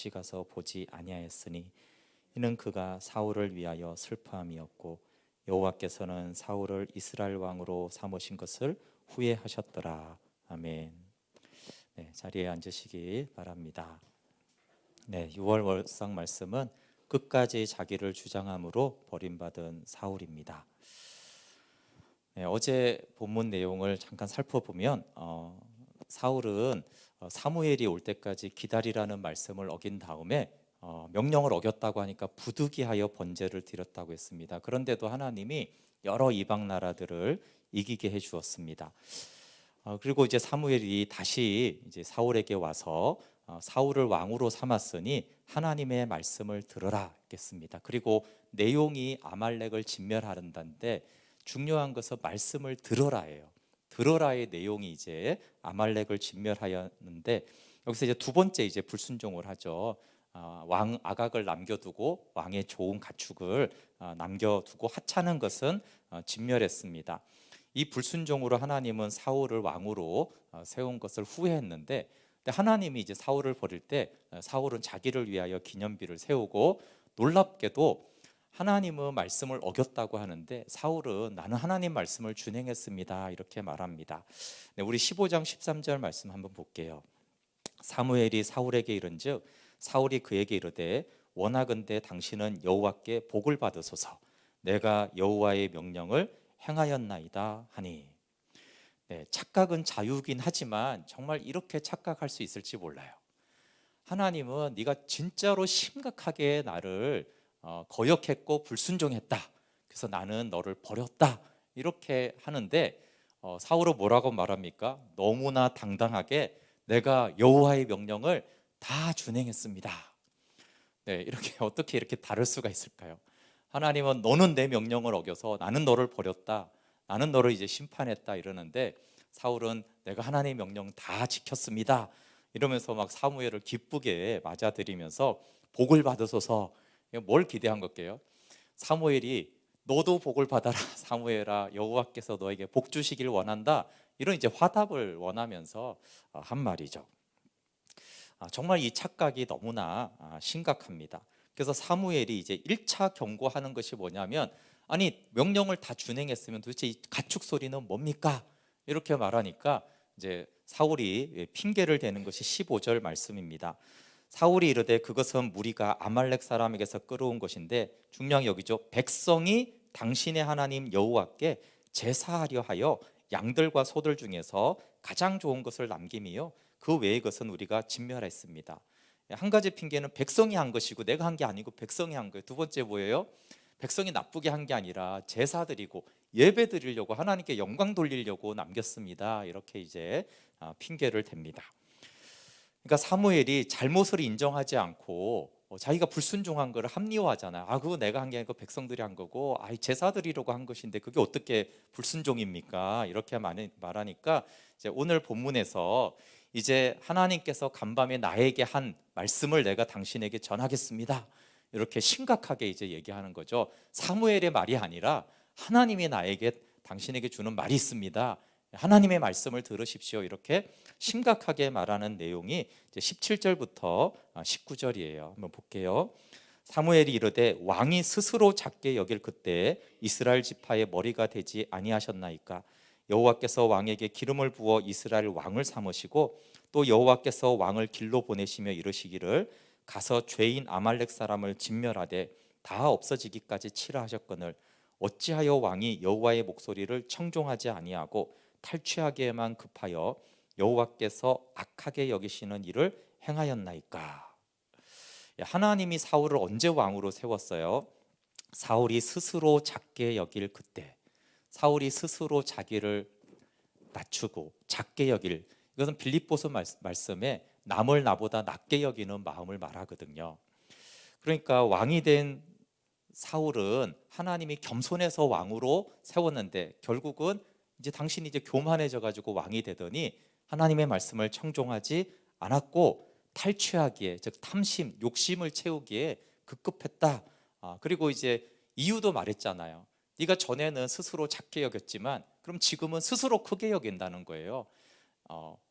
다시 가서 보지 아니하였으니 이는 그가 사울을 위하여 슬퍼함이었고 여호와께서는 사울을 이스라엘 왕으로 삼으신 것을 후회하셨더라. 아멘. 네, 자리에 앉으시기 바랍니다. 네, 6월 월상 말씀은 끝까지 자기를 주장함으로 버림받은 사울입니다. 네, 어제 본문 내용을 잠깐 살펴보면 사울은 사무엘이 올 때까지 기다리라는 말씀을 어긴 다음에 명령을 어겼다고 하니까 부득이하여 번제를 드렸다고 했습니다. 그런데도 하나님이 여러 이방 나라들을 이기게 해 주었습니다. 그리고 이제 사무엘이 다시 이제 사울에게 와서 사울을 왕으로 삼았으니 하나님의 말씀을 들으라 했습니다. 그리고 내용이 아말렉을 진멸하는데 중요한 것은 말씀을 들어라예요. 들어라의 내용이 이제 아말렉을 진멸하였는데 여기서 이제 두 번째 이제 불순종을 하죠. 왕 아각을 남겨두고 왕의 좋은 가축을 남겨두고 하찮은 것은 진멸했습니다. 이 불순종으로 하나님은 사울을 왕으로 세운 것을 후회했는데 하나님이 이제 사울을 버릴 때 사울은 자기를 위하여 기념비를 세우고 놀랍게도 하나님은 말씀을 어겼다고 하는데 사울은 나는 하나님 말씀을 준행했습니다 이렇게 말합니다. 네, 우리 15장 13절 말씀 한번 볼게요. 사무엘이 사울에게 이른즉 사울이 그에게 이르되 원하건대 당신은 여호와께 복을 받으소서 내가 여호와의 명령을 행하였나이다 하니. 네, 착각은 자유이긴 하지만 정말 이렇게 착각할 수 있을지 몰라요. 하나님은 네가 진짜로 심각하게 나를 거역했고 불순종했다. 그래서 나는 너를 버렸다. 이렇게 하는데 사울은 뭐라고 말합니까? 너무나 당당하게 내가 여호와의 명령을 다 준행했습니다. 네, 이렇게 어떻게 이렇게 다를 수가 있을까요? 하나님은 너는 내 명령을 어겨서 나는 너를 버렸다. 나는 너를 이제 심판했다 이러는데 사울은 내가 하나님의 명령 다 지켰습니다. 이러면서 막 사무엘을 기쁘게 맞아들이면서 복을 받으소서. 뭘 기대한 것게요? 사무엘이 너도 복을 받아라 사무엘아 여호와께서 너에게 복 주시길 원한다 이런 이제 화답을 원하면서 한 말이죠. 정말 이 착각이 너무나 심각합니다. 그래서 사무엘이 이제 1차 경고하는 것이 뭐냐면 아니 명령을 다 준행했으면 도대체 이 가축 소리는 뭡니까? 이렇게 말하니까 이제 사울이 핑계를 대는 것이 15절 말씀입니다. 사울이 이르되 그것은 무리가 아말렉 사람에게서 끌어온 것인데 중요한 여기죠. 백성이 당신의 하나님 여호와께 제사하려 하여 양들과 소들 중에서 가장 좋은 것을 남김이요 그 외의 것은 우리가 진멸했습니다. 한 가지 핑계는 백성이 한 것이고 내가 한 게 아니고 백성이 한 거예요. 두 번째 뭐예요? 백성이 나쁘게 한 게 아니라 제사 드리고 예배 드리려고 하나님께 영광 돌리려고 남겼습니다. 이렇게 이제 핑계를 댑니다. 그러니까 사무엘이 잘못을 인정하지 않고 자기가 불순종한 거를 합리화하잖아요. 그거 내가 한 게 아니고 백성들이 한 거고 제사 드리려고 한 것인데 그게 어떻게 불순종입니까? 이렇게 말하니까 이제 오늘 본문에서 이제 하나님께서 간밤에 나에게 한 말씀을 내가 당신에게 전하겠습니다. 이렇게 심각하게 이제 얘기하는 거죠. 사무엘의 말이 아니라 하나님이 나에게 당신에게 주는 말이 있습니다. 하나님의 말씀을 들으십시오. 이렇게 심각하게 말하는 내용이 이제 17절부터 19절이에요. 한번 볼게요. 사무엘이 이르되 왕이 스스로 작게 여길 그때 이스라엘 지파의 머리가 되지 아니하셨나이까? 여호와께서 왕에게 기름을 부어 이스라엘 왕을 삼으시고 또 여호와께서 왕을 길로 보내시며 이르시기를 가서 죄인 아말렉 사람을 진멸하되 다 없어지기까지 치라 하셨거늘 어찌하여 왕이 여호와의 목소리를 청종하지 아니하고 탈취하기에만 급하여 여호와께서 악하게 여기시는 일을 행하였나이까? 하나님이 사울을 언제 왕으로 세웠어요? 사울이 스스로 작게 여길 그때. 사울이 스스로 자기를 낮추고 작게 여길, 이것은 빌립보서 말씀에 남을 나보다 낮게 여기는 마음을 말하거든요. 그러니까 왕이 된 사울은 하나님이 겸손해서 왕으로 세웠는데 결국은 이제 당신이 이제 교만해져 가지고 왕이 되더니 하나님의 말씀을 청종하지 않았고 탈취하기에, 즉 탐심, 욕심을 채우기에 급급했다. 그리고 이제 이유도 말했잖아요. 네가 전에는 스스로 작게 여겼지만 그럼 지금은 스스로 크게 여긴다는 거예요.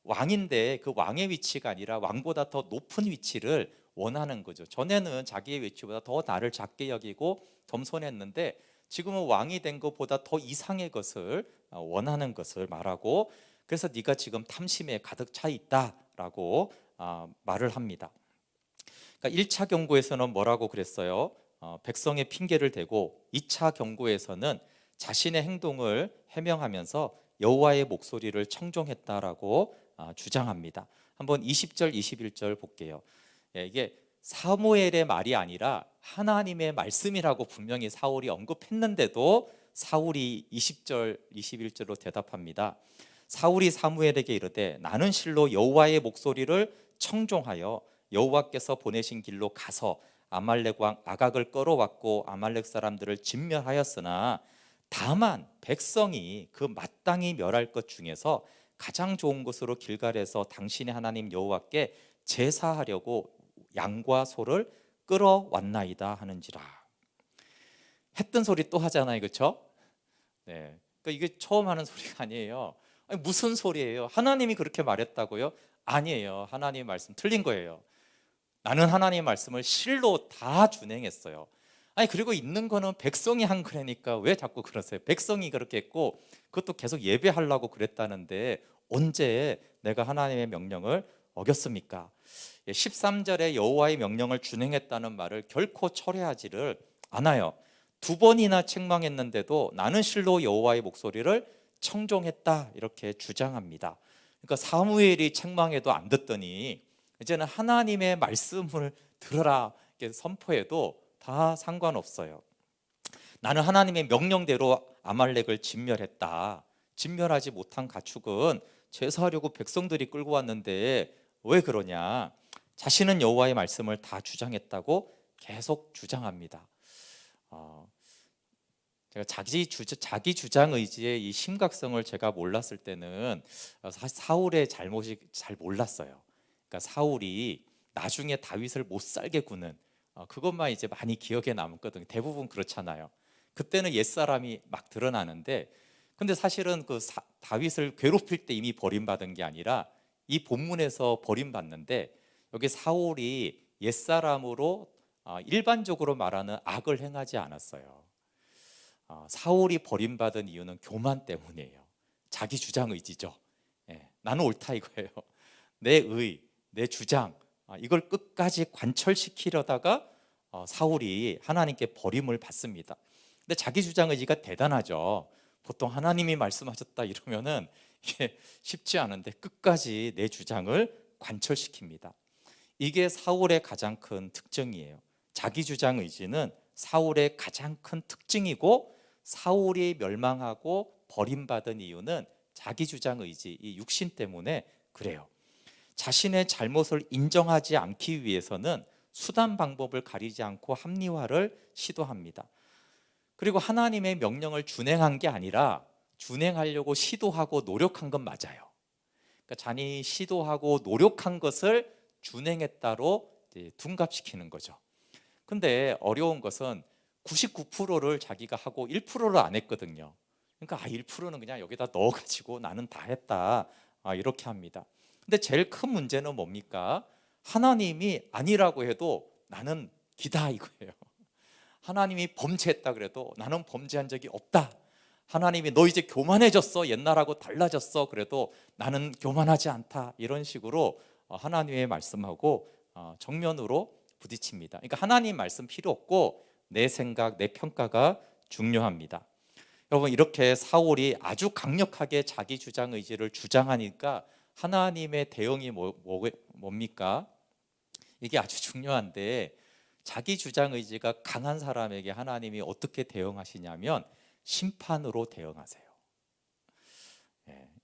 왕인데 그 왕의 위치가 아니라 왕보다 더 높은 위치를 원하는 거죠. 전에는 자기의 위치보다 더 나를 작게 여기고 겸손했는데 지금은 왕이 된 것보다 더 이상의 것을 원하는 것을 말하고, 그래서 네가 지금 탐심에 가득 차 있다라고 말을 합니다. 그러니까 1차 경고에서는 뭐라고 그랬어요? 백성의 핑계를 대고 2차 경고에서는 자신의 행동을 해명하면서 여호와의 목소리를 청종했다라고 주장합니다. 한번 20절 21절 볼게요. 이게 사무엘의 말이 아니라 하나님의 말씀이라고 분명히 사울이 언급했는데도 사울이 20절 21절로 대답합니다. 사울이 사무엘에게 이르되 나는 실로 여호와의 목소리를 청종하여 여호와께서 보내신 길로 가서 아말렉 왕 아각을 끌어왔고 아말렉 사람들을 진멸하였으나 다만 백성이 그 마땅히 멸할 것 중에서 가장 좋은 것으로 길갈에서 당신의 하나님 여호와께 제사하려고 양과 소를 끌어왔나이다 하는지라. 했던 소리 또 하잖아요, 그렇죠? 네, 그러니까 이게 처음 하는 소리가 아니에요. 아니, 무슨 소리예요? 하나님이 그렇게 말했다고요? 아니에요. 하나님의 말씀 틀린 거예요. 나는 하나님의 말씀을 실로 다 준행했어요. 아니, 그리고 있는 거는 백성이 한 거라니까 왜 자꾸 그러세요? 백성이 그렇게 했고 그것도 계속 예배하려고 그랬다는데 언제 내가 하나님의 명령을 어겼습니까? 13절에 여호와의 명령을 준행했다는 말을 결코 철회하지를 않아요. 2번이나 책망했는데도 나는 실로 여호와의 목소리를 청종했다 이렇게 주장합니다. 그러니까 사무엘이 책망해도 안 듣더니 이제는 하나님의 말씀을 들으라 이렇게 선포해도 다 상관없어요. 나는 하나님의 명령대로 아말렉을 진멸했다. 진멸하지 못한 가축은 제사하려고 백성들이 끌고 왔는데 왜 그러냐? 자신은 여호와의 말씀을 다 주장했다고 계속 주장합니다. 제가 자기 주장 의지의 이 심각성을 제가 몰랐을 때는 사울의 잘못이 잘 몰랐어요. 그러니까 사울이 나중에 다윗을 못 살게 구는 그것만 이제 많이 기억에 남거든요. 대부분 그렇잖아요. 그때는 옛사람이 막 드러나는데, 근데 사실은 다윗을 괴롭힐 때 이미 버림받은 게 아니라 이 본문에서 버림받는데, 여기 사울이 옛사람으로 일반적으로 말하는 악을 행하지 않았어요. 사울이 버림받은 이유는 교만 때문이에요. 자기 주장 의지죠. 나는 옳다 이거예요. 내 주장, 이걸 끝까지 관철시키려다가 사울이 하나님께 버림을 받습니다. 근데 자기 주장 의지가 대단하죠. 보통 하나님이 말씀하셨다 이러면은 이게 쉽지 않은데 끝까지 내 주장을 관철시킵니다. 이게 사울의 가장 큰 특징이에요. 자기 주장 의지는 사울의 가장 큰 특징이고, 사울이 멸망하고 버림받은 이유는 자기 주장 의지, 이 육신 때문에 그래요. 자신의 잘못을 인정하지 않기 위해서는 수단 방법을 가리지 않고 합리화를 시도합니다. 그리고 하나님의 명령을 준행한 게 아니라 준행하려고 시도하고 노력한 건 맞아요. 그러니까 자기 시도하고 노력한 것을 준행했다로 둔갑시키는 거죠. 근데 어려운 것은 99%를 자기가 하고 1%를 안 했거든요. 그러니까 1%는 그냥 여기다 넣어가지고 나는 다 했다 이렇게 합니다. 근데 제일 큰 문제는 뭡니까? 하나님이 아니라고 해도 나는 기다 이거예요. 하나님이 범죄했다 그래도 나는 범죄한 적이 없다. 하나님이 너 이제 교만해졌어, 옛날하고 달라졌어, 그래도 나는 교만하지 않다. 이런 식으로 하나님의 말씀하고 정면으로 부딪힙니다. 그러니까 하나님 말씀 필요 없고 내 생각, 내 평가가 중요합니다. 여러분, 이렇게 사울이 아주 강력하게 자기 주장 의지를 주장하니까 하나님의 대응이 뭡니까? 이게 아주 중요한데, 자기 주장 의지가 강한 사람에게 하나님이 어떻게 대응하시냐면 심판으로 대응하세요.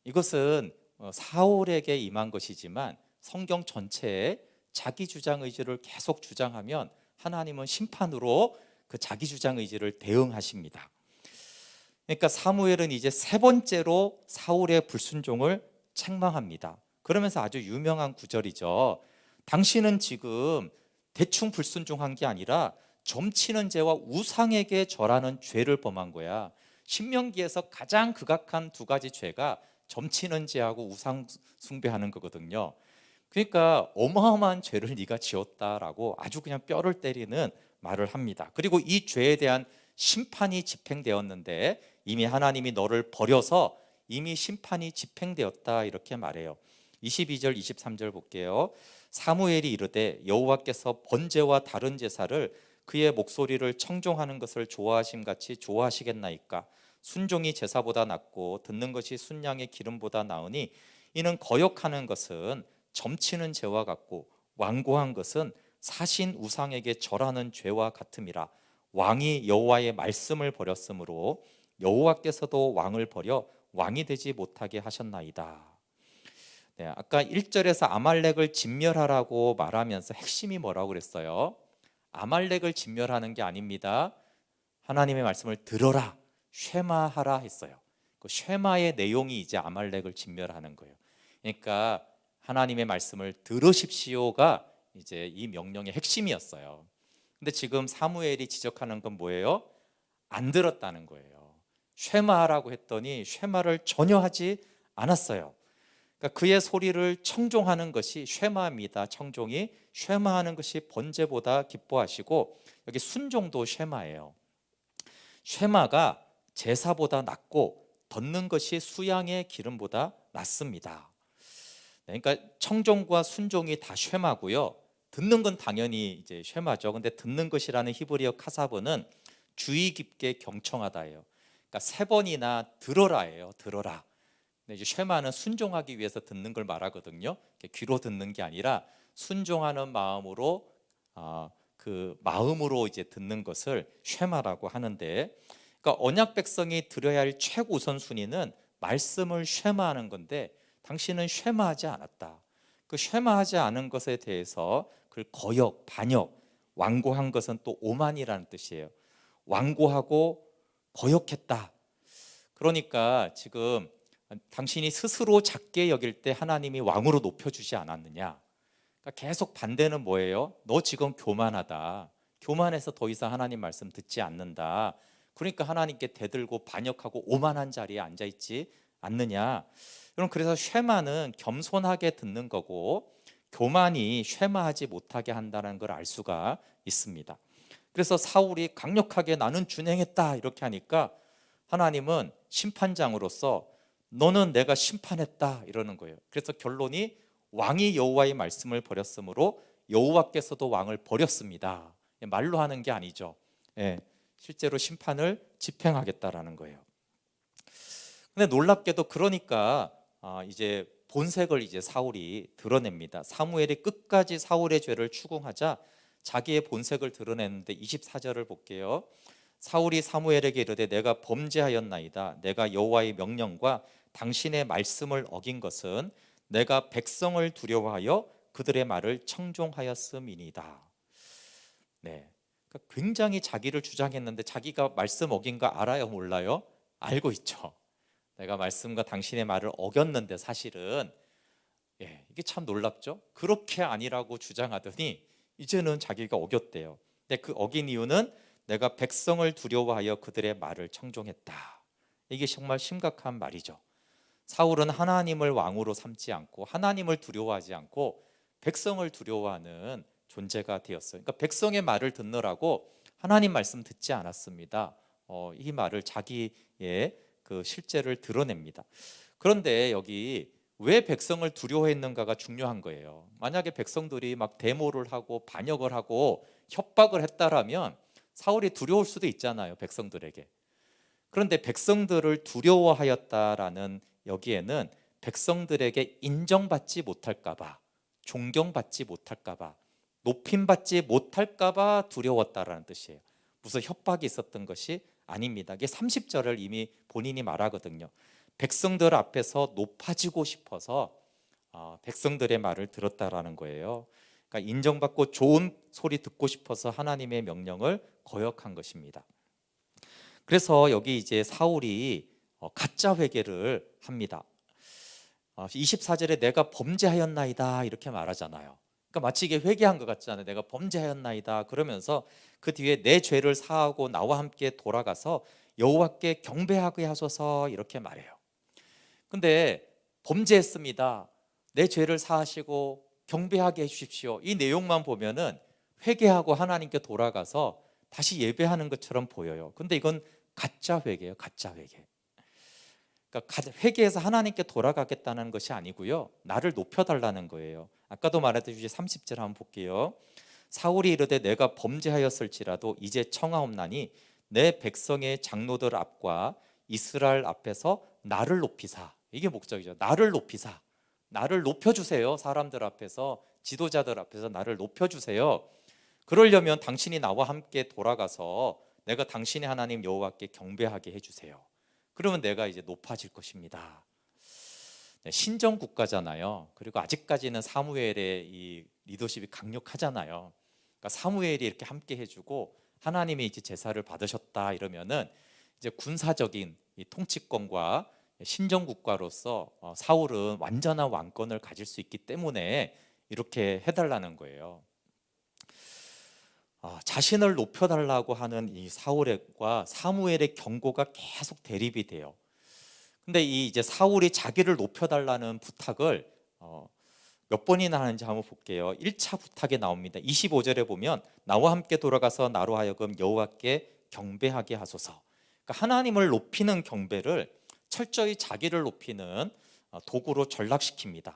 이것은 사울에게 임한 것이지만 성경 전체에 자기 주장 의지를 계속 주장하면 하나님은 심판으로 그 자기 주장 의지를 대응하십니다. 그러니까 사무엘은 이제 3번째로 사울의 불순종을 책망합니다. 그러면서 아주 유명한 구절이죠. 당신은 지금 대충 불순종한 게 아니라 점치는 죄와 우상에게 절하는 죄를 범한 거야. 신명기에서 가장 극악한 2가지 죄가 점치는 죄하고 우상 숭배하는 거거든요. 그러니까 어마어마한 죄를 네가 지었다라고 아주 그냥 뼈를 때리는 말을 합니다. 그리고 이 죄에 대한 심판이 집행되었는데 이미 하나님이 너를 버려서 이미 심판이 집행되었다 이렇게 말해요. 22절 23절 볼게요. 사무엘이 이르되 여호와께서 번제와 다른 제사를 그의 목소리를 청종하는 것을 좋아하심 같이 좋아하시겠나이까. 순종이 제사보다 낫고 듣는 것이 순양의 기름보다 나으니 이는 거역하는 것은 점치는 죄와 같고 완고한 것은 사신 우상에게 절하는 죄와 같음이라. 왕이 여호와의 말씀을 버렸으므로 여호와께서도 왕을 버려 왕이 되지 못하게 하셨나이다. 네, 아까 1절에서 아말렉을 진멸하라고 말하면서 핵심이 뭐라고 그랬어요? 아말렉을 진멸하는 게 아닙니다. 하나님의 말씀을 들어라, 쉐마하라 했어요. 그 쉐마의 내용이 이제 아말렉을 진멸하는 거예요. 그러니까 하나님의 말씀을 들으십시오가 이제 이 명령의 핵심이었어요. 근데 지금 사무엘이 지적하는 건 뭐예요? 안 들었다는 거예요. 쉐마라고 했더니 쉐마를 전혀 하지 않았어요. 그러니까 그의 소리를 청종하는 것이 쉐마입니다. 청종이 쉐마하는 것이 번제보다 기뻐하시고, 여기 순종도 쉐마예요. 쉐마가 제사보다 낫고 덧는 것이 수양의 기름보다 낫습니다. 그러니까 청종과 순종이 다 쉐마고요. 듣는 건 당연히 이제 쉐마죠. 근데 듣는 것이라는 히브리어 카사브는 주의 깊게 경청하다예요. 그러니까 세 번이나 들어라예요. 들어라. 근데 이제 쉐마는 순종하기 위해서 듣는 걸 말하거든요. 귀로 듣는 게 아니라 순종하는 마음으로 그 마음으로 이제 듣는 것을 쉐마라고 하는데, 그러니까 언약 백성이 들어야 할 최우선 순위는 말씀을 쉐마하는 건데 당신은 쉐마하지 않았다. 그 쉐마하지 않은 것에 대해서 그걸 거역, 반역, 완고한 것은 또 오만이라는 뜻이에요. 완고하고 거역했다. 그러니까 지금 당신이 스스로 작게 여길 때 하나님이 왕으로 높여주지 않았느냐. 그러니까 계속 반대는 뭐예요? 너 지금 교만하다. 교만해서 더 이상 하나님 말씀 듣지 않는다. 그러니까 하나님께 대들고 반역하고 오만한 자리에 앉아있지 않느냐. 여러분, 그래서 쉐마는 겸손하게 듣는 거고 교만이 쉐마하지 못하게 한다는 걸 알 수가 있습니다. 그래서 사울이 강력하게 나는 준행했다 이렇게 하니까 하나님은 심판장으로서 너는 내가 심판했다 이러는 거예요. 그래서 결론이 왕이 여호와의 말씀을 버렸으므로 여호와께서도 왕을 버렸습니다. 말로 하는 게 아니죠. 예, 실제로 심판을 집행하겠다라는 거예요. 근데 놀랍게도 그러니까 이제 본색을 이제 사울이 드러냅니다. 사무엘이 끝까지 사울의 죄를 추궁하자 자기의 본색을 드러냈는데 24절을 볼게요. 사울이 사무엘에게 이르되 내가 범죄하였나이다. 내가 여호와의 명령과 당신의 말씀을 어긴 것은 내가 백성을 두려워하여 그들의 말을 청종하였음이니이다. 네, 그러니까 굉장히 자기를 주장했는데 자기가 말씀 어긴 거 알아요, 몰라요? 알고 있죠. 내가 말씀과 당신의 말을 어겼는데 사실은 이게 참 놀랍죠. 그렇게 아니라고 주장하더니 이제는 자기가 어겼대요. 근데 그 어긴 이유는 내가 백성을 두려워하여 그들의 말을 청종했다. 이게 정말 심각한 말이죠. 사울은 하나님을 왕으로 삼지 않고 하나님을 두려워하지 않고 백성을 두려워하는 존재가 되었어요. 그러니까 백성의 말을 듣느라고 하나님 말씀 듣지 않았습니다. 이 말을 자기의 그 실제를 드러냅니다. 그런데 여기 왜 백성을 두려워했는가가 중요한 거예요. 만약에 백성들이 막 데모를 하고 반역을 하고 협박을 했다라면 사울이 두려울 수도 있잖아요, 백성들에게. 그런데 백성들을 두려워하였다라는 여기에는 백성들에게 인정받지 못할까봐, 존경받지 못할까봐, 높임받지 못할까봐 두려웠다라는 뜻이에요. 무슨 협박이 있었던 것이 아닙니다. 이게 30절을 이미 본인이 말하거든요. 백성들 앞에서 높아지고 싶어서 백성들의 말을 들었다라는 거예요. 그러니까 인정받고 좋은 소리 듣고 싶어서 하나님의 명령을 거역한 것입니다. 그래서 여기 이제 사울이 가짜 회개를 합니다. 24절에 내가 범죄하였나이다 이렇게 말하잖아요. 그러니까 마치 이게 회개한 것 같잖아요. 내가 범죄하였나이다 그러면서 그 뒤에 내 죄를 사하고 나와 함께 돌아가서 여호와께 경배하게 하소서 이렇게 말해요. 근데 범죄했습니다. 내 죄를 사하시고 경배하게 해주십시오. 이 내용만 보면은 회개하고 하나님께 돌아가서 다시 예배하는 것처럼 보여요. 근데 이건 가짜 회개예요. 가짜 회개. 그러니까 회개해서 하나님께 돌아가겠다는 것이 아니고요, 나를 높여달라는 거예요. 아까도 말했듯이 30절 한번 볼게요. 사울이 이르되 내가 범죄하였을지라도 이제 청하옵나니 내 백성의 장로들 앞과 이스라엘 앞에서 나를 높이사. 이게 목적이죠. 나를 높이사. 나를 높여주세요. 사람들 앞에서, 지도자들 앞에서 나를 높여주세요. 그러려면 당신이 나와 함께 돌아가서 내가 당신의 하나님 여호와께 경배하게 해주세요. 그러면 내가 이제 높아질 것입니다. 신정 국가잖아요. 그리고 아직까지는 사무엘의 이 리더십이 강력하잖아요. 그러니까 사무엘이 이렇게 함께 해주고 하나님이 이제 제사를 받으셨다 이러면은 이제 군사적인 이 통치권과 신정 국가로서 사울은 완전한 왕권을 가질 수 있기 때문에 이렇게 해달라는 거예요. 자신을 높여달라고 하는 이 사울과 사무엘의 경고가 계속 대립이 돼요. 근데 이제 사울이 자기를 높여달라는 부탁을 몇 번이나 하는지 한번 볼게요. 1차 부탁에 나옵니다. 25절에 보면 나와 함께 돌아가서 나로 하여금 여호와께 경배하게 하소서. 그러니까 하나님을 높이는 경배를 철저히 자기를 높이는 도구로 전락시킵니다.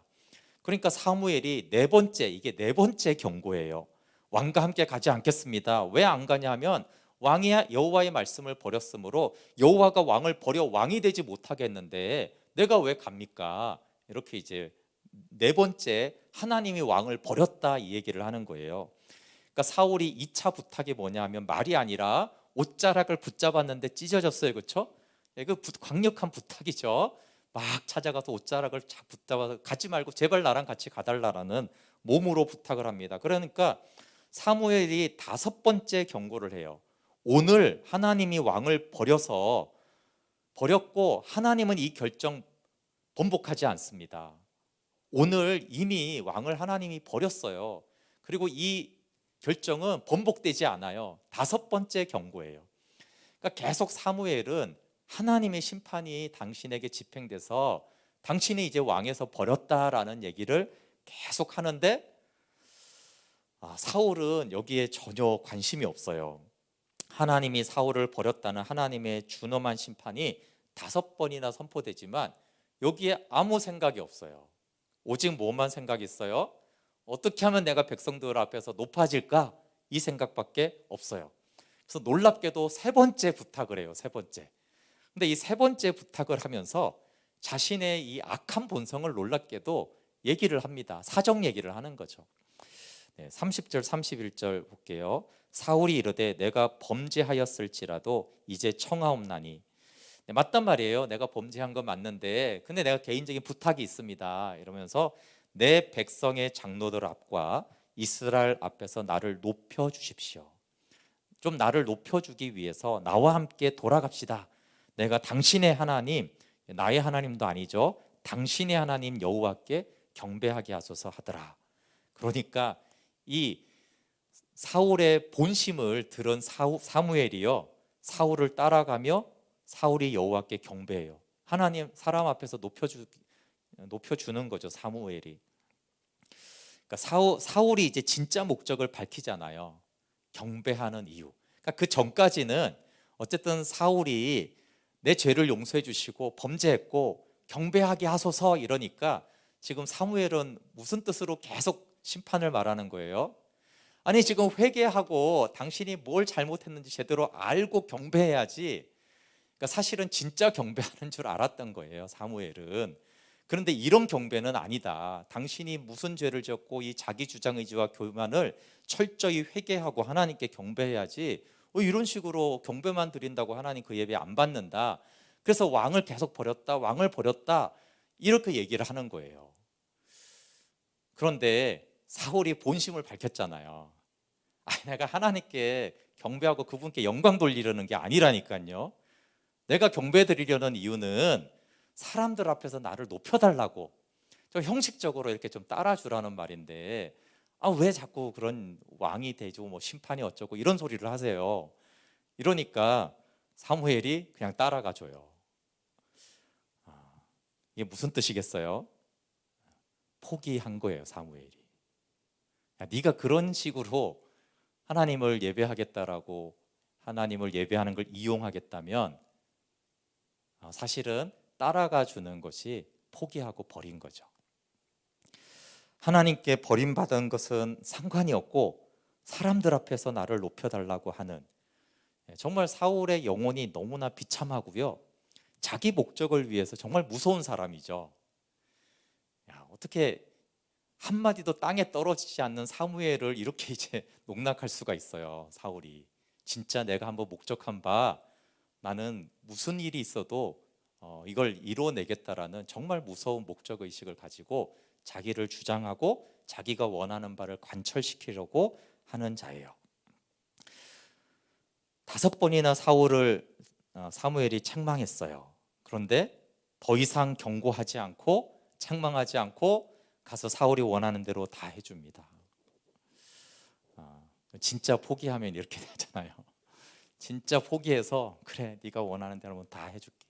그러니까 사무엘이 이게 네 번째 경고예요. 왕과 함께 가지 않겠습니다. 왜 안 가냐 하면 왕이 여호와의 말씀을 버렸으므로 여호와가 왕을 버려 왕이 되지 못하겠는데 내가 왜 갑니까? 이렇게 이제 네 번째 하나님이 왕을 버렸다 이 얘기를 하는 거예요. 그러니까 사울이 2차 부탁이 뭐냐 하면 말이 아니라 옷자락을 붙잡았는데 찢어졌어요. 그렇죠? 그 강력한 부탁이죠. 막 찾아가서 옷자락을 붙잡아서 가지 말고 제발 나랑 같이 가달라라는 몸으로 부탁을 합니다. 그러니까 사무엘이 5번째 경고를 해요. 오늘 하나님이 왕을 버렸고 하나님은 이 결정 번복하지 않습니다. 오늘 이미 왕을 하나님이 버렸어요. 그리고 이 결정은 번복되지 않아요. 5번째 경고예요. 그러니까 계속 사무엘은 하나님의 심판이 당신에게 집행돼서 당신이 이제 왕에서 버렸다라는 얘기를 계속 하는데 사울은 여기에 전혀 관심이 없어요. 하나님이 사울을 버렸다는 하나님의 준엄한 심판이 5번이나 선포되지만 여기에 아무 생각이 없어요. 오직 뭐만 생각이 있어요? 어떻게 하면 내가 백성들 앞에서 높아질까? 이 생각밖에 없어요. 그래서 놀랍게도 3번째 부탁을 해요. 3번째. 근데 이 3번째 부탁을 하면서 자신의 이 악한 본성을 놀랍게도 얘기를 합니다. 사정 얘기를 하는 거죠. 30절 31절 볼게요. 사울이 이르되 내가 범죄하였을지라도 이제 청하옵나니. 맞단 말이에요. 내가 범죄한 건 맞는데 근데 내가 개인적인 부탁이 있습니다. 이러면서 내 백성의 장로들 앞과 이스라엘 앞에서 나를 높여주십시오. 좀 나를 높여주기 위해서 나와 함께 돌아갑시다. 내가 당신의 하나님, 나의 하나님도 아니죠. 당신의 하나님 여호와께 경배하게 하소서 하더라. 그러니까 이 사울의 본심을 들은 사무엘이요, 사울을 따라가며 사울이 여호와께 경배해요. 하나님 사람 앞에서 높여주는 거죠. 사무엘이. 그러니까 사울이 이제 진짜 목적을 밝히잖아요. 경배하는 이유. 그러니까 그 전까지는 어쨌든 사울이 내 죄를 용서해 주시고 범죄했고 경배하게 하소서 이러니까 지금 사무엘은 무슨 뜻으로 계속 심판을 말하는 거예요? 아니 지금 회개하고 당신이 뭘 잘못했는지 제대로 알고 경배해야지. 그러니까 사실은 진짜 경배하는 줄 알았던 거예요, 사무엘은. 그런데 이런 경배는 아니다. 당신이 무슨 죄를 지었고 이 자기 주장 의지와 교만을 철저히 회개하고 하나님께 경배해야지. 이런 식으로 경배만 드린다고 하나님 그 예배 안 받는다. 그래서 왕을 계속 버렸다, 왕을 버렸다 이렇게 얘기를 하는 거예요. 그런데 사울이 본심을 밝혔잖아요. 내가 하나님께 경배하고 그분께 영광 돌리려는 게 아니라니까요. 내가 경배 드리려는 이유는 사람들 앞에서 나를 높여달라고, 좀 형식적으로 이렇게 좀 따라주라는 말인데 왜 자꾸 그런 왕이 되죠, 뭐 심판이 어쩌고 이런 소리를 하세요. 이러니까 사무엘이 그냥 따라가줘요. 이게 무슨 뜻이겠어요? 포기한 거예요, 사무엘이. 야, 네가 그런 식으로 하나님을 예배하겠다라고 하나님을 예배하는 걸 이용하겠다면 사실은 따라가 주는 것이 포기하고 버린 거죠. 하나님께 버림받은 것은 상관이 없고 사람들 앞에서 나를 높여달라고 하는, 정말 사울의 영혼이 너무나 비참하고요, 자기 목적을 위해서 정말 무서운 사람이죠. 야, 어떻게 한마디도 땅에 떨어지지 않는 사무엘을 이렇게 이제 농락할 수가 있어요. 사울이 진짜 내가 한번 목적한 바 나는 무슨 일이 있어도 이걸 이뤄내겠다라는 정말 무서운 목적의식을 가지고 자기를 주장하고 자기가 원하는 바를 관철시키려고 하는 자예요. 5번이나 사무엘이 책망했어요. 그런데 더 이상 경고하지 않고 책망하지 않고 가서 사울이 원하는 대로 다 해줍니다. 진짜 포기하면 이렇게 되잖아요. 진짜 포기해서 그래 네가 원하는 대로 다 해줄게.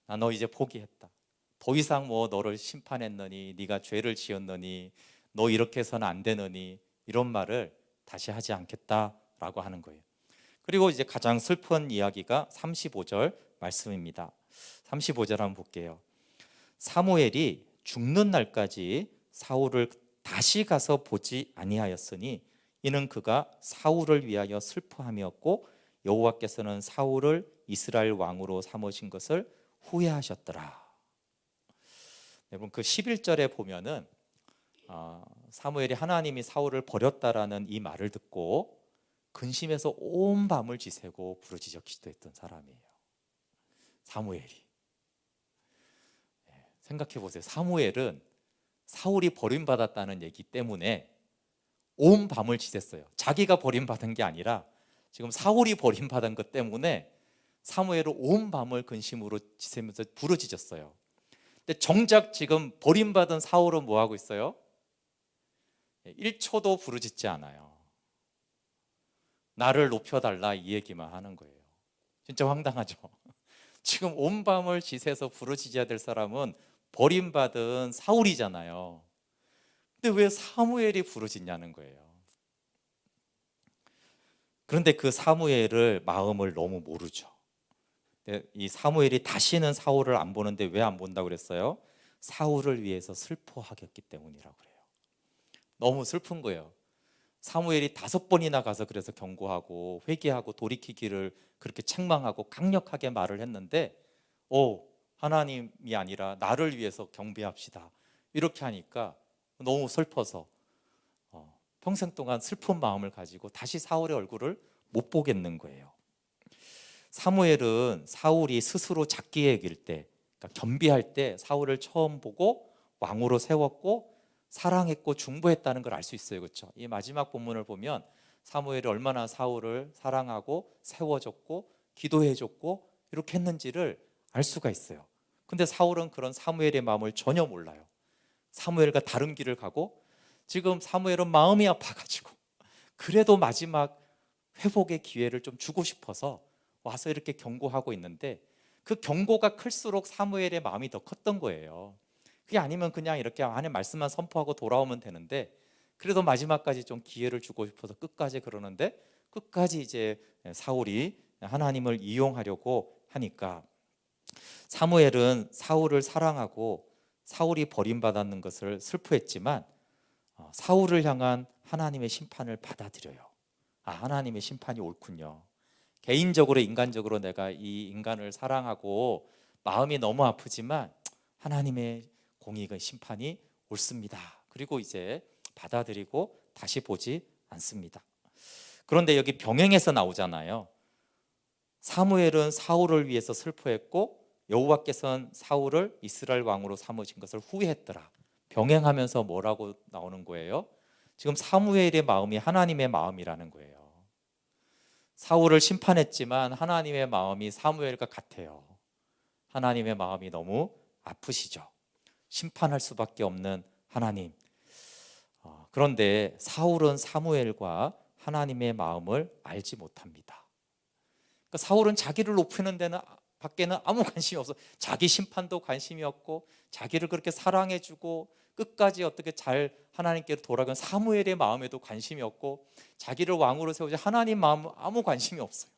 나 너 이제 포기했다. 더 이상 뭐 너를 심판했느니 네가 죄를 지었느니 너 이렇게 해서는 안 되느니 이런 말을 다시 하지 않겠다라고 하는 거예요. 그리고 이제 가장 슬픈 이야기가 35절 말씀입니다. 35절 한번 볼게요. 사무엘이 죽는 날까지 사울을 다시 가서 보지 아니하였으니 이는 그가 사울을 위하여 슬퍼함이었고 여호와께서는 사울을 이스라엘 왕으로 삼으신 것을 후회하셨더라. 여러분 그 11절에 보면은 사무엘이 하나님이 사울을 버렸다라는 이 말을 듣고 근심해서 온 밤을 지새고 부르짖어 기도했던 사람이에요. 사무엘이. 생각해 보세요. 사무엘은 사울이 버림받았다는 얘기 때문에 온 밤을 지샜어요. 자기가 버림받은 게 아니라 지금 사울이 버림받은 것 때문에 사무엘은 온 밤을 근심으로 지새면서 부르짖었어요. 근데 정작 지금 버림받은 사울은 뭐 하고 있어요? 1초도 부르짖지 않아요. 나를 높여달라 이 얘기만 하는 거예요. 진짜 황당하죠. 지금 온 밤을 지새서 부르짖어야 될 사람은 버림받은 사울이잖아요. 근데 왜 사무엘이 부르짖냐는 거예요. 그런데 그 사무엘을 마음을 너무 모르죠. 이 사무엘이 다시는 사울을 안 보는데 왜 안 본다고 그랬어요? 사울을 위해서 슬퍼하겠기 때문이라고 그래요. 너무 슬픈 거예요. 사무엘이 5번이나 가서 그래서 경고하고 회개하고 돌이키기를 그렇게 책망하고 강력하게 말을 했는데 하나님이 아니라 나를 위해서 경배합시다 이렇게 하니까 너무 슬퍼서 평생 동안 슬픈 마음을 가지고 다시 사울의 얼굴을 못 보겠는 거예요. 사무엘은 사울이 스스로 잡기에 길 때, 그러니까 겸비할 때 사울을 처음 보고 왕으로 세웠고 사랑했고 중보했다는 걸 알 수 있어요. 그렇죠? 이 마지막 본문을 보면 사무엘이 얼마나 사울을 사랑하고 세워줬고 기도해줬고 이렇게 했는지를 알 수가 있어요. 근데 사울은 그런 사무엘의 마음을 전혀 몰라요. 사무엘과 다른 길을 가고 지금 사무엘은 마음이 아파가지고 그래도 마지막 회복의 기회를 좀 주고 싶어서 와서 이렇게 경고하고 있는데 그 경고가 클수록 사무엘의 마음이 더 컸던 거예요. 그게 아니면 그냥 이렇게 안에 말씀만 선포하고 돌아오면 되는데 그래도 마지막까지 좀 기회를 주고 싶어서 끝까지 그러는데 끝까지 이제 사울이 하나님을 이용하려고 하니까 사무엘은 사울을 사랑하고 사울이 버림받았는 것을 슬퍼했지만 사울을 향한 하나님의 심판을 받아들여요. 하나님의 심판이 옳군요. 개인적으로 인간적으로 내가 이 인간을 사랑하고 마음이 너무 아프지만 하나님의 공의가 심판이 옳습니다. 그리고 이제 받아들이고 다시 보지 않습니다. 그런데 여기 병행해서 나오잖아요. 사무엘은 사울을 위해서 슬퍼했고 여호와께서는 사울을 이스라엘 왕으로 삼으신 것을 후회했더라. 병행하면서 뭐라고 나오는 거예요? 지금 사무엘의 마음이 하나님의 마음이라는 거예요. 사울을 심판했지만 하나님의 마음이 사무엘과 같아요. 하나님의 마음이 너무 아프시죠. 심판할 수밖에 없는 하나님. 그런데 사울은 사무엘과 하나님의 마음을 알지 못합니다. 그러니까 사울은 자기를 높이는 데는 밖에는 아무 관심이 없어. 자기 심판도 관심이 없고 자기를 그렇게 사랑해주고 끝까지 어떻게 잘 하나님께로 돌아간 사무엘의 마음에도 관심이 없고, 자기를 왕으로 세우자 하나님 마음 아무 관심이 없어요.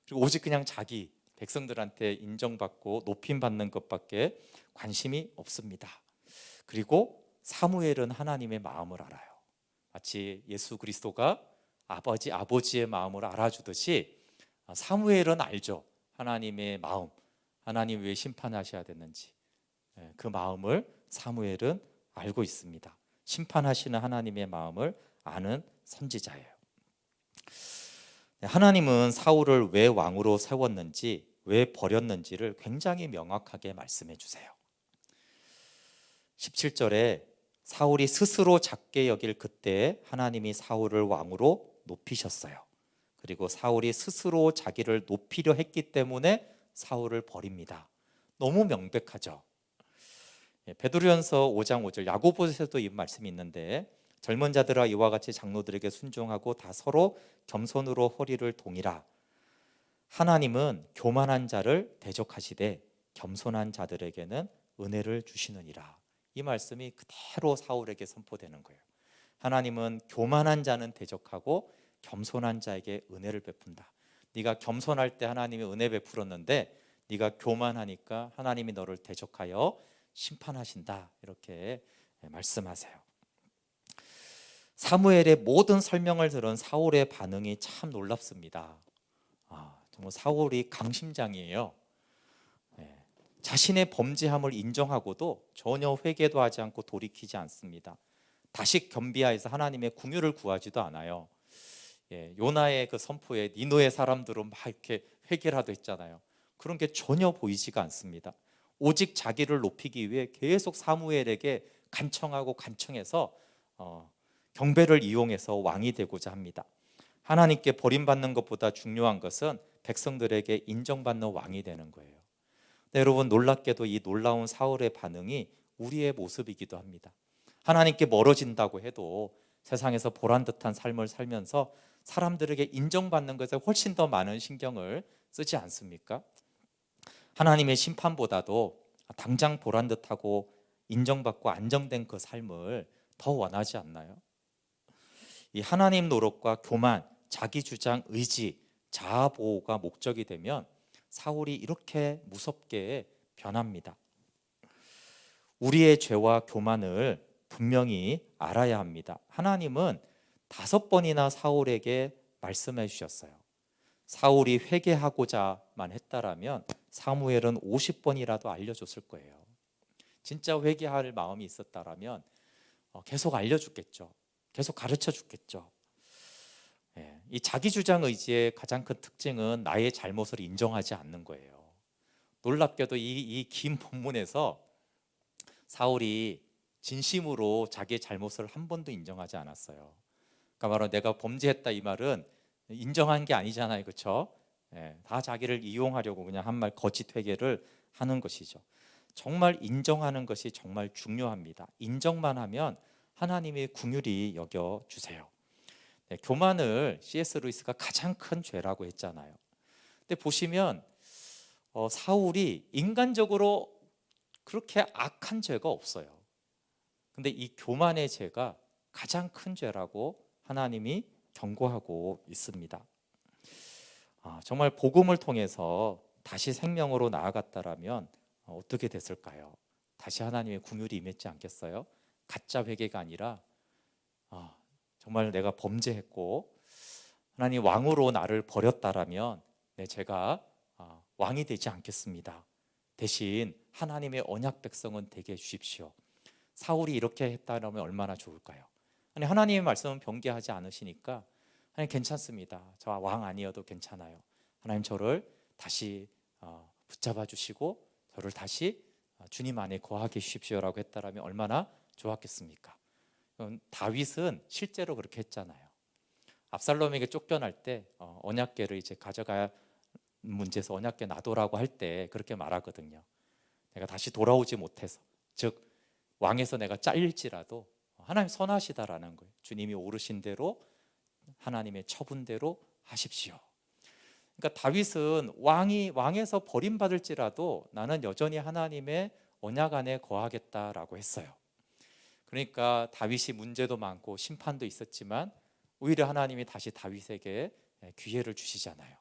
그리고 오직 그냥 자기 백성들한테 인정받고 높임받는 것밖에 관심이 없습니다. 그리고 사무엘은 하나님의 마음을 알아요. 마치 예수 그리스도가 아버지의 마음을 알아주듯이 사무엘은 알죠. 하나님의 마음, 하나님 왜 심판하셔야 되는지 그 마음을 사무엘은 알고 있습니다. 심판하시는 하나님의 마음을 아는 선지자예요. 하나님은 사울을 왜 왕으로 세웠는지, 왜 버렸는지를 굉장히 명확하게 말씀해 주세요. 17절에 사울이 스스로 작게 여길 그때 하나님이 사울을 왕으로 높이셨어요. 그리고 사울이 스스로 자기를 높이려 했기 때문에 사울을 버립니다. 너무 명백하죠. 베드로전서 5장 5절, 야고보서에도 이 말씀이 있는데, 젊은 자들아 이와 같이 장로들에게 순종하고 다 서로 겸손으로 허리를 동이라. 하나님은 교만한 자를 대적하시되 겸손한 자들에게는 은혜를 주시느니라. 이 말씀이 그대로 사울에게 선포되는 거예요. 하나님은 교만한 자는 대적하고 겸손한 자에게 은혜를 베푼다. 네가 겸손할 때 하나님이 은혜 베풀었는데 네가 교만하니까 하나님이 너를 대적하여 심판하신다. 이렇게 말씀하세요. 사무엘의 모든 설명을 들은 사울의 반응이 참 놀랍습니다. 정말 사울이 강심장이에요. 자신의 범죄함을 인정하고도 전혀 회개도 하지 않고 돌이키지 않습니다. 다시 겸비하여서 하나님의 궁유를 구하지도 않아요. 요나의 그 선포에 니느웨 사람들은 막 이렇게 회개라도 했잖아요. 그런 게 전혀 보이지가 않습니다. 오직 자기를 높이기 위해 계속 사무엘에게 간청하고 간청해서 경배를 이용해서 왕이 되고자 합니다. 하나님께 버림받는 것보다 중요한 것은 백성들에게 인정받는 왕이 되는 거예요. 네, 여러분, 놀랍게도 이 놀라운 사울의 반응이 우리의 모습이기도 합니다. 하나님께 멀어진다고 해도 세상에서 보란듯한 삶을 살면서 사람들에게 인정받는 것에 훨씬 더 많은 신경을 쓰지 않습니까? 하나님의 심판보다도 당장 보란듯하고 인정받고 안정된 그 삶을 더 원하지 않나요? 이 하나님 노릇과 교만, 자기 주장, 의지, 자아 보호가 목적이 되면 사울이 이렇게 무섭게 변합니다. 우리의 죄와 교만을 분명히 알아야 합니다. 하나님은 5번이나 사울에게 말씀해 주셨어요. 사울이 회개하고자만 했다라면 사무엘은 50번이라도 알려줬을 거예요. 진짜 회개할 마음이 있었다라면 계속 알려줬겠죠. 계속 가르쳐 줬겠죠. 이 자기 주장 의지의 가장 큰 특징은 나의 잘못을 인정하지 않는 거예요. 놀랍게도 이 긴 본문에서 사울이 진심으로 자기의 잘못을 한 번도 인정하지 않았어요. 그러니까 바로 내가 범죄했다 이 말은 인정한 게 아니잖아요, 그렇죠? 다 자기를 이용하려고 그냥 한 말 거짓 회개를 하는 것이죠. 정말 인정하는 것이 정말 중요합니다. 인정만 하면 하나님의 긍휼히 여겨 주세요. 교만을 C.S. 루이스가 가장 큰 죄라고 했잖아요. 근데 보시면 사울이 인간적으로 그렇게 악한 죄가 없어요. 근데 이 교만의 죄가 가장 큰 죄라고 하나님이 경고하고 있습니다. 정말 복음을 통해서 다시 생명으로 나아갔다라면 어떻게 됐을까요? 다시 하나님의 긍휼이 임했지 않겠어요? 가짜 회개가 아니라 정말 내가 범죄했고 하나님 왕으로 나를 버렸다라면 제가 왕이 되지 않겠습니다. 대신 하나님의 언약 백성은 되게 해주십시오. 사울이 이렇게 했다라면 얼마나 좋을까요? 아니, 하나님의 말씀은 변개하지 않으시니까 하나님 괜찮습니다. 저 왕 아니어도 괜찮아요. 하나님 저를 다시 붙잡아 주시고 저를 다시 주님 안에 거하게 해주십시오라고 했다라면 얼마나 좋았겠습니까? 다윗은 실제로 그렇게 했잖아요. 압살롬에게 쫓겨날 때 언약궤를 이제 가져가야 문제에서 언약궤 놔두라고 할 때 그렇게 말하거든요. 내가 다시 돌아오지 못해서, 즉 왕에서 내가 잘릴지라도 하나님 선하시다라는 거예요. 주님이 오르신 대로 하나님의 처분대로 하십시오. 그러니까 다윗은 왕에서 버림받을지라도 나는 여전히 하나님의 언약 안에 거하겠다라고 했어요. 그러니까 다윗이 문제도 많고 심판도 있었지만 오히려 하나님이 다시 다윗에게 기회를 주시잖아요.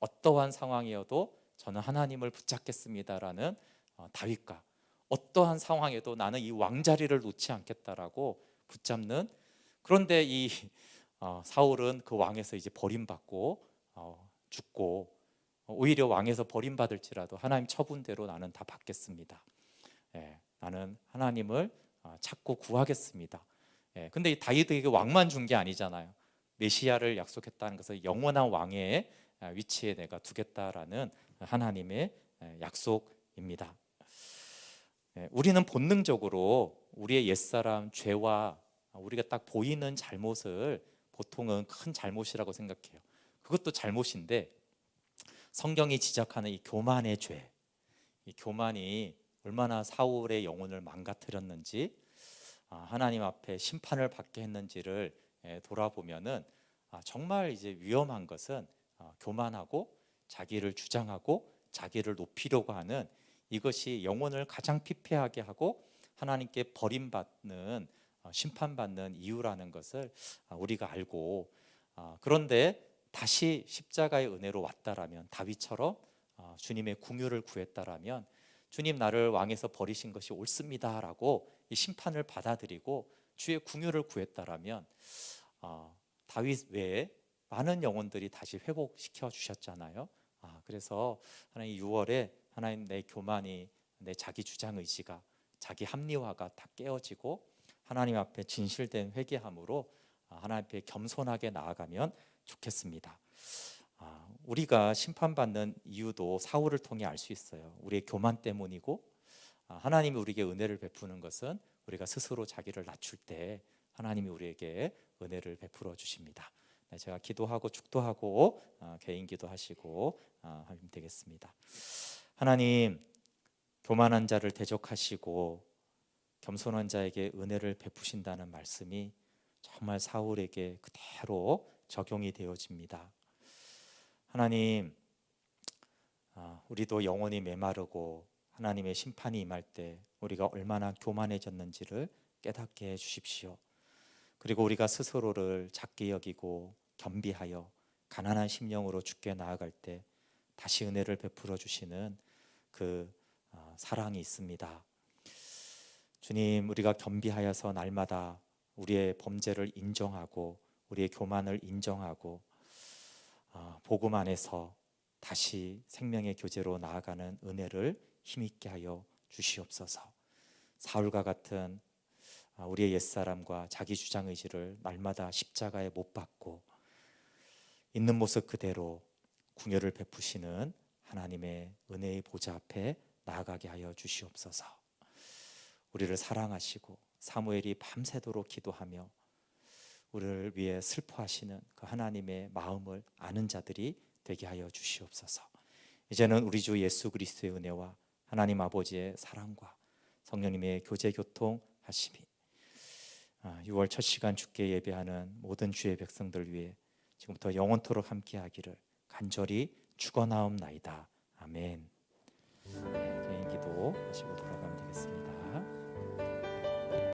어떠한 상황이어도 저는 하나님을 붙잡겠습니다라는 다윗과 어떠한 상황에도 나는 이 왕자리를 놓지 않겠다라고 붙잡는, 그런데 이 사울은 그 왕에서 이제 버림받고 죽고, 오히려 왕에서 버림받을지라도 하나님 처분대로 나는 다 받겠습니다. 나는 하나님을 찾고 구하겠습니다. 근데 이 다윗에게 왕만 준 게 아니잖아요. 메시아를 약속했다는 것은 영원한 왕의 위치에 내가 두겠다라는 하나님의 약속입니다. 우리는 본능적으로 우리의 옛사람 죄와 우리가 딱 보이는 잘못을 보통은 큰 잘못이라고 생각해요. 그것도 잘못인데 성경이 지적하는 이 교만의 죄, 이 교만이 얼마나 사울의 영혼을 망가뜨렸는지, 하나님 앞에 심판을 받게 했는지를 돌아보면은 정말 이제 위험한 것은 교만하고 자기를 주장하고 자기를 높이려고 하는 이것이 영혼을 가장 피폐하게 하고 하나님께 버림받는, 심판받는 이유라는 것을 우리가 알고, 그런데 다시 십자가의 은혜로 왔다라면, 다윗처럼 주님의 궁유를 구했다라면, 주님 나를 왕에서 버리신 것이 옳습니다라고 이 심판을 받아들이고 주의 궁유를 구했다라면, 다윗 외에 많은 영혼들이 다시 회복시켜 주셨잖아요. 그래서 하나님 6월에 하나님 내 교만이, 내 자기 주장 의지가, 자기 합리화가 다 깨어지고 하나님 앞에 진실된 회개함으로 하나님 앞에 겸손하게 나아가면 좋겠습니다. 우리가 심판받는 이유도 사울을 통해 알 수 있어요. 우리의 교만 때문이고, 하나님이 우리에게 은혜를 베푸는 것은 우리가 스스로 자기를 낮출 때 하나님이 우리에게 은혜를 베풀어 주십니다. 제가 기도하고 축도하고 개인 기도하시고 하면 되겠습니다. 하나님, 교만한 자를 대적하시고 겸손한 자에게 은혜를 베푸신다는 말씀이 정말 사울에게 그대로 적용이 되어집니다. 하나님, 우리도 영혼이 메마르고 하나님의 심판이 임할 때 우리가 얼마나 교만해졌는지를 깨닫게 해 주십시오. 그리고 우리가 스스로를 작게 여기고 겸비하여 가난한 심령으로 주께 나아갈 때 다시 은혜를 베풀어 주시는 그 사랑이 있습니다. 주님, 우리가 겸비하여서 날마다 우리의 범죄를 인정하고 우리의 교만을 인정하고 복음 안에서 다시 생명의 교제로 나아가는 은혜를 힘있게 하여 주시옵소서. 사울과 같은 우리의 옛사람과 자기 주장 의지를 날마다 십자가에 못 박고 있는 모습 그대로 궁유를 베푸시는 하나님의 은혜의 보좌 앞에 나아가게 하여 주시옵소서. 우리를 사랑하시고 사무엘이 밤새도록 기도하며 우리를 위해 슬퍼하시는 그 하나님의 마음을 아는 자들이 되게 하여 주시옵소서. 이제는 우리 주 예수 그리스도의 은혜와 하나님 아버지의 사랑과 성령님의 교제 교통하심이 6월 첫 시간 주께 예배하는 모든 주의 백성들 위해 지금부터 영원토록 함께하기를 간절히 축원하옵나이다. 아멘. 개인 기도 하시고 돌아가면 되겠습니다.